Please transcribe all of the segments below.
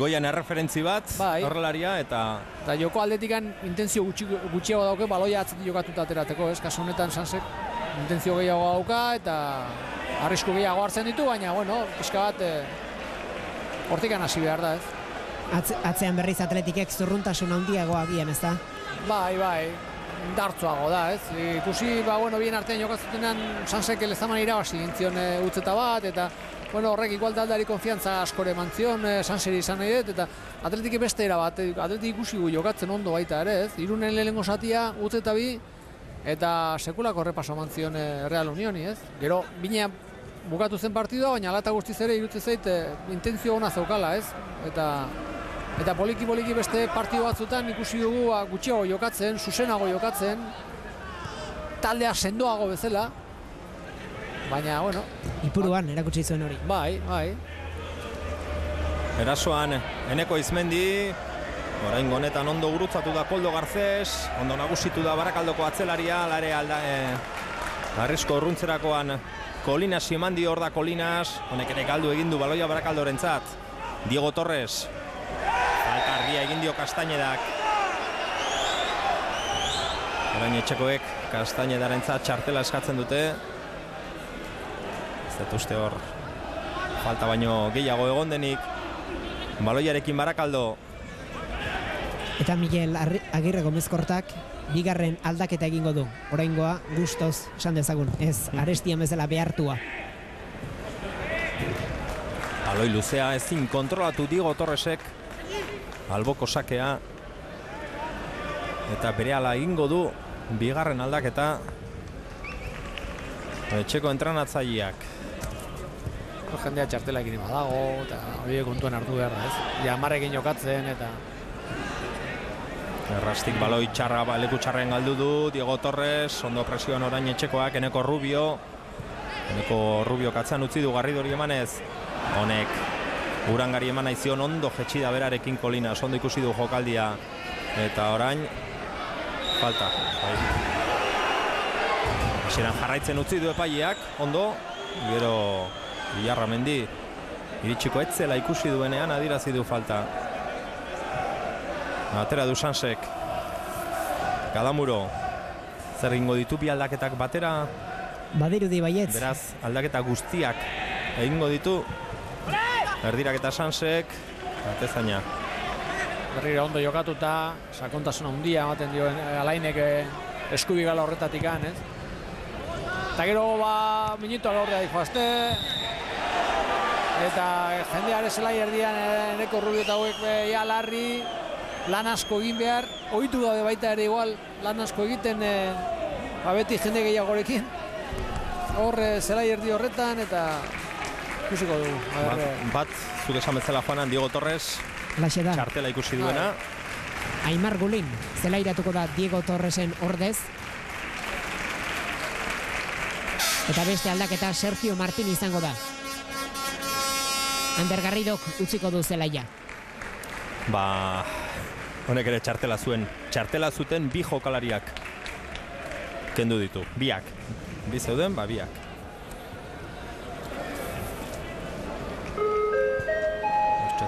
goian erreferentzi bat, horrelaria, eta joko aldetikan intentzio gutxiago dauke, baloia atzetik jokatuta aterateko, ez? Kasu honetan Sansek intentzio gehiago dauka, eta arrisku gehiago hartzen ditu, baina, bueno, pixka bat hortikan hasi behar da, ez? Atzean berriz Atletikek zurruntasun handiago agian, ez da? Bai, dartzoago da, ez? Ikusi, bueno, bien artean jokatzutenan Sansek Lezaman irabazi dintzion utzeta bat, eta bueno, horrek igual daldari konfiantza askore mantzion, Sanseri izan nahi dut, eta Atletik beste era bat, Atletik ikusi gu jokatzen ondo baita ere, ez? Irunen lehenengo satia, utzeta bi, eta sekulako errepaso mantzion Real Unioni, ez? Gero, bine bukatu zen partidua, baina alata guztiz ere irutze zait intentzio ona zeukala, ez? Eta poliki beste partidu batzutan ikusi dugu gutxiago jokatzen, zuzenago jokatzen, taldea sendoago bezala, baina, bueno... Ipuruan erakutsi zuen hori. Bai. Erasoan, Eneko Izmendi, oraingo honetan ondo gurutzatu da Koldo Garcés, ondo nagusitu da Barakaldoko atzelaria, lare arrizko urruntzerakoan Kolinas Simandi, hor da Kolinas, honek ere galdu egin du baloia Barakaldorentzat. Diego Torres, falta argia egin dio Kastañedak. Orain etxekoek Kastañedarentzat txartela eskatzen dute. Ez dut uste hor falta baino gehiago egon denik. Baloiarekin Barakaldo. Eta Miguel Agirre Gomezkortak bigarren aldaketa egingo du. Oraingoa gustoz esan dezagun, ez arestian bezala behartua. Baloi luzea ezin kontrolatu Diego Torresek. Alboko sakea. Eta berehala egingo du bigarren aldaketa. Etxeko entrenatzaileak. Jendea txartela egin badago, eta horiek kontuan hartu behar da, ez? Ja, marrekin jokatzen, eta... Errastik baloi txarra, leku txarren galdu du, Diego Torres, ondo presioan orain etxekoak, Eneko Rubio katzan utzi du Garridori emanez. Honek, Urangari eman aizion ondo jetxida berarekin Kolinas, ondo ikusi du jokaldia. Eta orain, falta. Hasieran jarraitzen utzi du epaileak, ondo, gero... Villarramendi iritsiko etzela ikusi duenean adierazi du falta. Atera du Sansek. Galamuro. Zer egingo ditu bi aldaketak batera? Badirudi baietz. Beraz, aldaketa guztiak egingo ditu. Erdirak eta Sansek. Atezaina. Berrira ondo jokatuta, sakontasuna handia ematen dio Alainek eskubigala horretatik ez? Eta gero, minutua gaurrea dijoazte. Eta jendeare zelai erdian Eneko Rubio eta hauek larri lan asko egin behar. Ohitu daude baita ere igual lan asko egiten beti jende gehiagorekin. Hor zelai erdi horretan eta ikusiko dugu. Bat, zuk esan bezala Juanan, Diego Torres txartela ikusi duena. Aimar Gulin zelairatuko da Diego Torresen ordez. Eta beste aldaketa Sergio Martín izango da. Ander Garridok utziko du zelaia. Honek ere txartela zuen. Txartela zuten bi jokalariak kendu ditu. Biak. Bi zeuden, biak.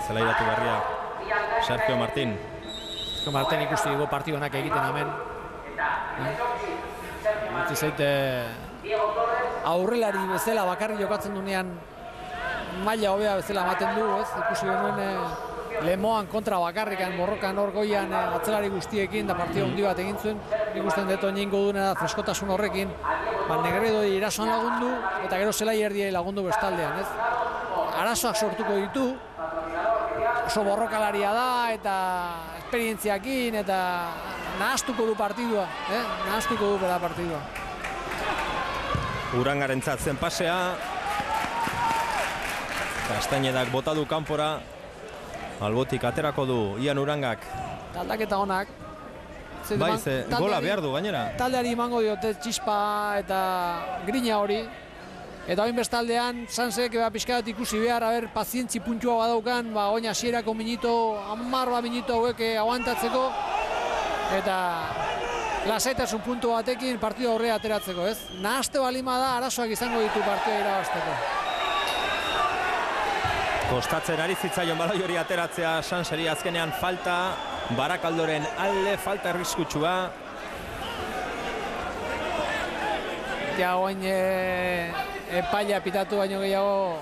Zelairatu berria Sergio Martín. Sergio Martín ikusti dugu partionak egiten hemen. Utzi zaite aurrelari bezala bakarrik jokatzen dunean maila hobea bezala ematen du, ez? Ikusi genuen Lemoan kontra bakarrikan borrokan hor goian atzelari guztiekin da partida handi bat egin zuen. Ikusten dut oinengo duena freskotasun horrekin. Negredo irasoan lagundu eta gero zelai erdiai lagundu bestaldean, ez? Arazoak sortuko ditu. Oso borrokalaria da eta esperientziakin eta nahastuko du partidua, nahastuko du bera partidua. Urangarentzat zen pasea. Kastañedak bota du kanpora. Albotik aterako du Ian Urangak. Aldaketa honak. Bai, gola behar du gainera. Taldeari emango diote txispa eta grina hori. Eta hain bestaldean, Sansek pixkat ikusi behar, pazientzi puntua badaukan, oin hasierako minuto, 10 minuto hauek aguantatzeko. Eta lasaitasun puntu batekin partida horrea ateratzeko, ez? Nahaste balima da, arazoak izango ditu partida irabazteko. Kostatzen ari zitzaion baloi hori ateratzea Sanseri, azkenean falta, Barakaldoren alde, falta arriskutsua. Ja, oain epaila pitatu baino gehiago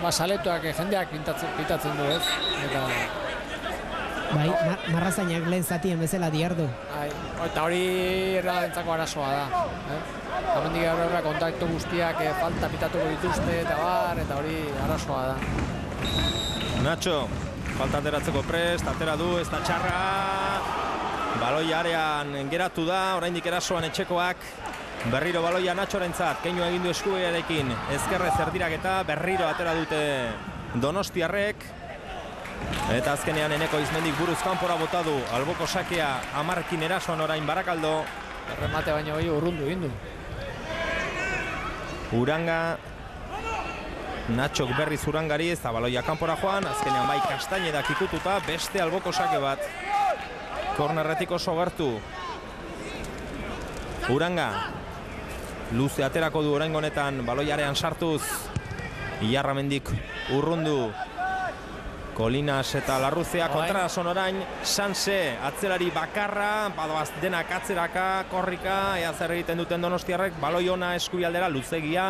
basaletoak jendeak pitatzen du, ez? Bai, marrazainak lehen zatien bezala diardu. Eta hori erradentzako arazoa da. Hemendik aurrera kontaktu guztiak falta pitatuko dituzte eta hori arazoa da. Nacho, falta ateratzeko prest, atera du, ez da txarra. Baloi arean geratu da, oraindik erasoan etxekoak. Berriro baloia Nachorentzat, keinu egindu eskubiarekin, ezkerrez erdiraketa, berriro atera dute donostiarrek. Eta azkenean Eneko Izmendik buruz kanpora bota du, alboko sakea Amarkin erasoan orain Barakaldo. Erremate baino gehi urrundu egin du. Uranga, Nachok berriz Urangari, ez da baloia kanpora joan, azkenean bai Kastainedak ikututa, beste alboko sake bat. Kornerretik oso gertu. Uranga, luze aterako du oraingo honetan baloiarean sartuz. Ilarramendik urrundu. Kolinas eta Larruzea kontrason orain. Sanse atzelari bakarra, badoaz denak atzeraka, korrika, ea zer egiten duten donostiarrek, baloi ona eskubialdera luzegia.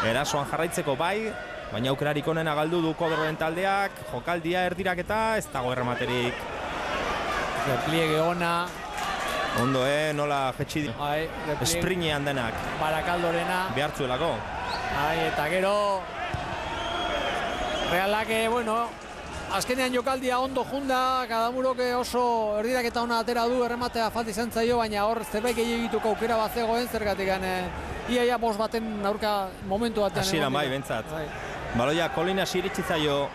Erasoan jarraitzeko bai, baina aukerarik onena galdu du Kodroren taldeak, jokaldia erdiraketa, ez dago errematerik. Repliege ona. Ondo, nola jetxi di. Esprinean denak. Barakaldorena. Behartzuelako. Eta gero Realak, bueno, azkenean jokaldia ondo junda, Kadamurok oso erdiraketa ona atera du, errematea falta izan zaio, baina hor zerbait egituko aukera bat zegoen, zergatik iaia bost baten aurka momentu batean. Hasieran bai, bentsat. Baloia Kolinas iritsi zaio,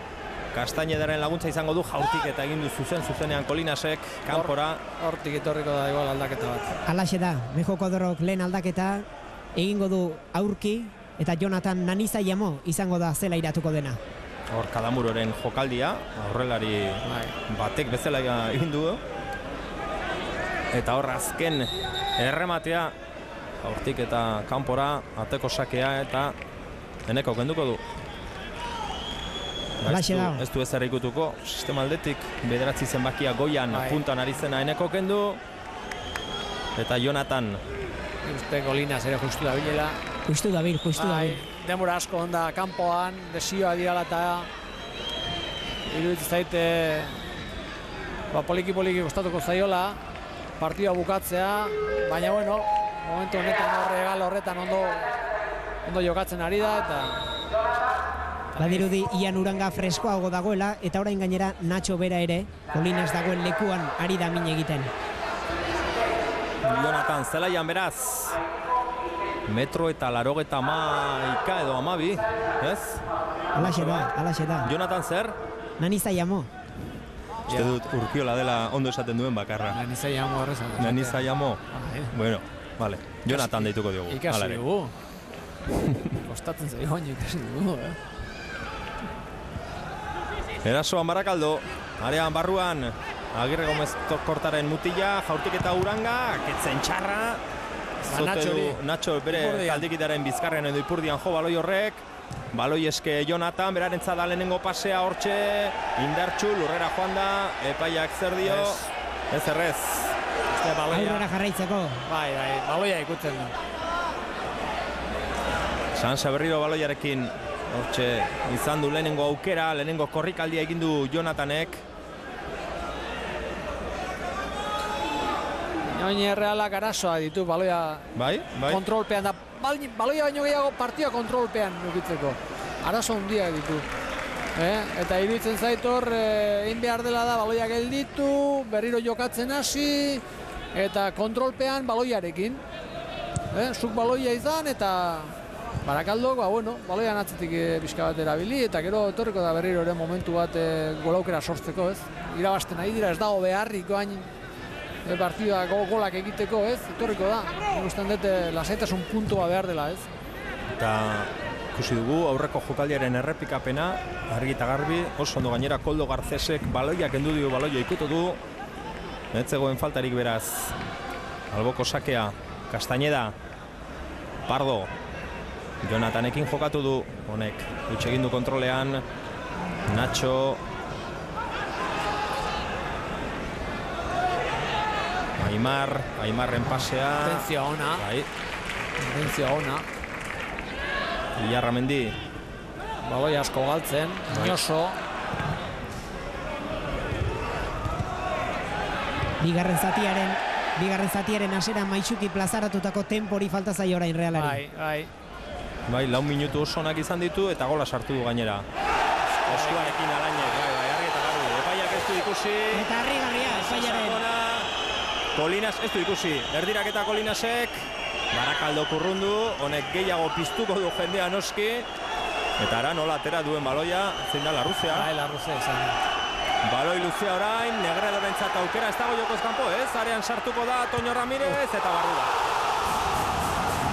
Kastainedaren laguntza izango du, jaurtik eta egin du zuzenean Kolinasek, kanpora. Hortik etorriko da igual aldaketa bat. Alaxe da, Mejo Kodorok lehen aldaketa, egingo du Aurki, eta Jonathan Nanizaiamo izango da zela iratuko dena. Hor Kadamuroren jokaldia, aurrelari batek bezala egin du. Eta hor azken errematea, jaurtik eta kanpora, ateko sakea eta Eneko kenduko du. Ez du ezer ikutuko, sistema aldetik, bederatzi zenbakia goian, puntan ari zena Eneko kendu. Eta Jonathan. Uste Kolinas ere justu da bilela. Justu da bil. Denbora asko onda kanpoan, desioa dirala eta iruditzen zaite poliki kostatuko zaiola partida bukatzea, baina bueno, momentu honetan horretan ondo jokatzen ari da eta badirudi Ian Uranga freskoago dagoela eta orain gainera Nacho bera ere Kolinas dagoen lekuan ari da min egiten. Jonathan zelaian beraz. Metro eta 80 edo 12, ez? Alaxe da. Jonathan zer? Nanizaiamo. Uste dut Urkiola dela ondo esaten duen bakarra. Nanizaiamo horrezan. Nanizaiamo. Bueno, vale. Jonathan deituko diogu. Ikasi dugu. Kostatzen zaio baino ikasi dugu, Erasoan Barakaldo, arean barruan, Agirre Gomez kortaren mutila, jaurtik eta Uranga, ketzen txarra. Nacho bere kaldikitaren bizkarrean edo ipurdian jo baloi horrek. Baloi eske Jonathan, beraren da lehenengo pasea hortxe, indartxu, lurrera joan da, epaiak zer dio, ez errez. Aurrera jarraitzeko. Bai, baloia ikutzen du. Sanse berriro baloiarekin, hortxe izan du lehenengo aukera, lehenengo korrikaldia egin du Jonathanek. Oin Realak arazoa ditu baloia kontrolpean da. Baloia baino gehiago partida kontrolpean nukitzeko. Arazo handia ditu. Eta iruditzen zaitor egin behar dela da baloia gelditu, berriro jokatzen hasi, eta kontrolpean baloiarekin. Zuk baloia izan eta Barakaldok, baloian atzetik pixka bat erabili, eta gero etorriko da berriro ere momentu bat golaukera sortzeko, ez? Irabazten ari dira, ez dago beharriko hain partida golak egiteko, ez? Etorriko da. Gusten dut lasaitasun puntua behar dela, ez? Eta ikusi dugu aurreko jokaldiaren errepikapena, argi eta garbi, oso ondo gainera Koldo Garcesek baloiak kendu dio, baloia ikutu du. Ez zegoen faltarik beraz. Alboko sakea, Castañeda, Pardo. Jonathanekin jokatu du, honek, utxe egin du kontrolean, Nacho. Aimarren pasea. Intentzio ona. Bai. Intentzio ona. Ilarramendi. Baloi asko galtzen. Inoso. Bigarren zatiaren hasera Maitsuki plazaratutako tempori falta zaio orain Realari. Bai, 4 minutu oso onak izan ditu eta gola sartu du gainera. Eskuarekin Alainek, bai, argi eta garbi. Epaiak ez du ikusi. Eta harrigarria epaiaren. Colinas ez du ikusi. Erdiraketa Colinasek. Barakaldo kurrundu, honek gehiago piztuko du jendea noski. Eta ara nola atera duen baloia, zein da Larruzea. Bai, Larruzea izan. Baloi luzea orain, Negredorentzat aukera, ez dago jokoz kanpo, ez? Arean sartuko da Toño Ramirez eta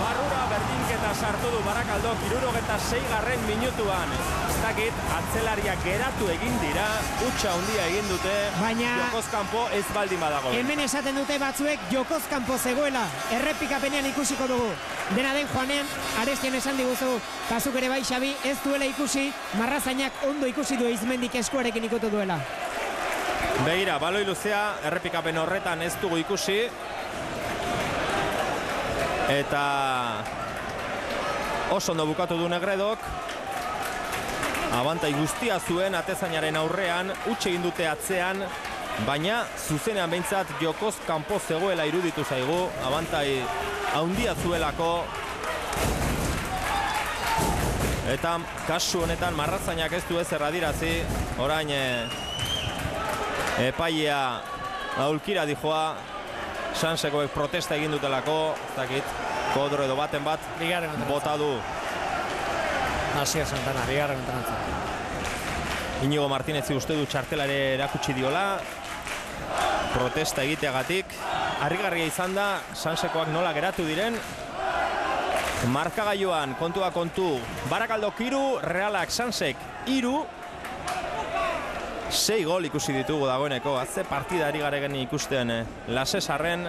Barrura berdinketa sartu du Barakaldok 76. minutuan. Ez dakit, atzelariak geratu egin dira, hutsa handia egin dute, baina jokoz kanpo ez baldin badago. Hemen esaten dute batzuek jokoz kanpo zegoela, errepikapenean ikusiko dugu. Dena den joanean, Arestian esan diguzu, kazuk ere bai Xabi, ez duela ikusi, Marrazainak ondo ikusi du Izmendik eskuarekin ikutu duela. Begira, baloi luzea, errepikapen horretan ez dugu ikusi. Eta oso ondo bukatu du Negredok. Abantai guztia zuen atezainaren aurrean, huts egin dute atzean, baina zuzenean behintzat jokoz kanpo zegoela iruditu zaigu, abantai handia zuelako. Eta kasu honetan Marrazainak ez du ezer adirazi, orain epailea aulkira dijoa, Sansekoek protesta egin dutelako, ez dakit, kodro edo baten bat bota du. Asier Santana, bigarren entrenatza. Inigo Martinezi uste du txartelare erakutsi diola, protesta egiteagatik. Harrigarria izan da, Sansekoak nola geratu diren. Markagailuan, kontua kontu, Barakaldok 3, Realak Sansek 3. 6 gol ikusi ditugu dagoeneko, atze partida ari garen ikusten Lasesarren.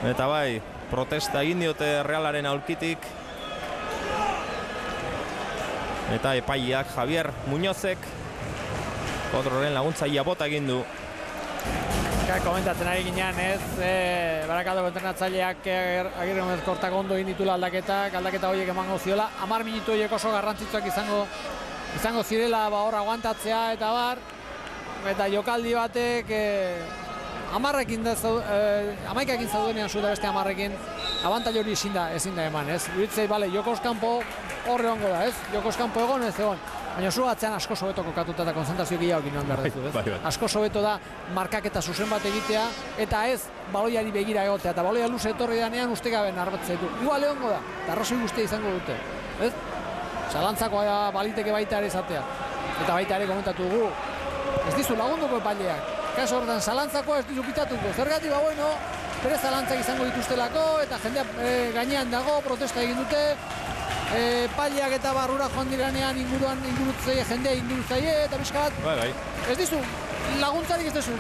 Eta bai, protesta egin diote Realaren aulkitik. Eta epaileak Javier Muñozek Kodroren laguntzailea bota egin du. Komentatzen ari ginean, ez, Barakaldoko entrenatzaileak Agirre Gomez-Kortak ondo egin ditula aldaketa horiek emango ziola. 10 minutu horiek oso garrantzitsuak izango zirela hor aguantatzea eta bar. Eta jokaldi batek 11ekin zaudenean zuta beste 10ekin abantai hori ezin da eman, ez? Uritzei, bale, jokoz kanpo horre hongo da, ez? Jokoz kanpo egon, ez egon. Baina zu atzean asko sobeto kokatuta eta konzentrazio gehiago egin behar duzu, ez? Asko sobeto da markaketa zuzen bat egitea eta ez baloiari begira egotea. Eta baloia luze etorri danean uste gabe narbatzen ditu. Igual egongo da, eta arrazoi guztia izango dute, ez? Zalantzakoa baliteke baita ere izatea. Eta baita ere komentatu dugu, ez dizu lagunduko epaileak. Kaso horretan, zalantzakoa ez dizu pitatuko. Zergatik, bueno, bere zalantzak izango dituztelako, eta jendea gainean dago, protesta egin dute. Epaileak eta barrura joan diranean ingurutzaile, jendea ingurutzaile, eta pixka bat. Ez dizu, laguntzarik ez dizu